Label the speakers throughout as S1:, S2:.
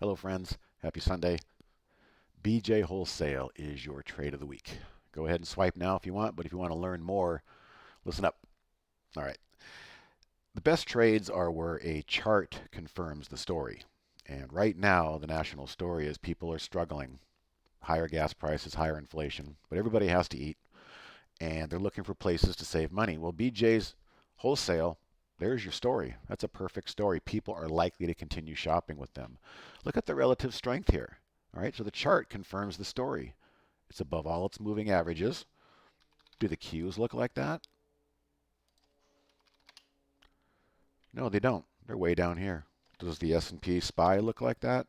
S1: Hello, friends. Happy Sunday. BJ Wholesale is your trade of the week. Go ahead and swipe now if you want, but if you want to learn more, listen up. All right. The best trades are where a chart confirms the story. And right now, the national story is people are struggling. Higher gas prices, higher inflation, but everybody has to eat, and they're looking for places to save money. Well, BJ's Wholesale, there's your story. That's a perfect story. People are likely to continue shopping with them. Look at the relative strength here. All right, so the chart confirms the story. It's above all its moving averages. Do the Qs look like that? No, they don't. They're way down here. Does the S&P SPY look like that?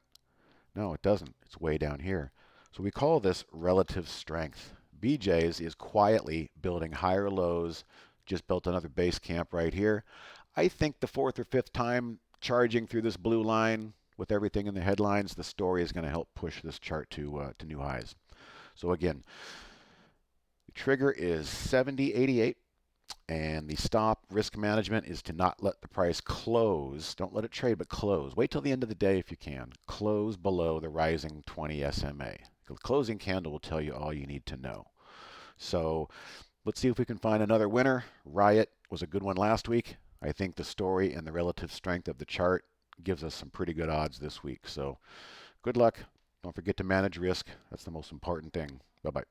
S1: No, it doesn't. It's way down here. So we call this relative strength. BJ's is quietly building higher lows, just built another base camp right here. I think the fourth or fifth time charging through this blue line with everything in the headlines, the story is going to help push this chart to new highs. So again, the trigger is 70.88. And the stop risk management is to not let the price close. Don't let it trade, but close. Wait till the end of the day if you can. Close below the rising 20 SMA. The closing candle will tell you all you need to know. So let's see if we can find another winner. Riot was a good one last week. I think the story and the relative strength of the chart gives us some pretty good odds this week. So good luck. Don't forget to manage risk. That's the most important thing. Bye-bye.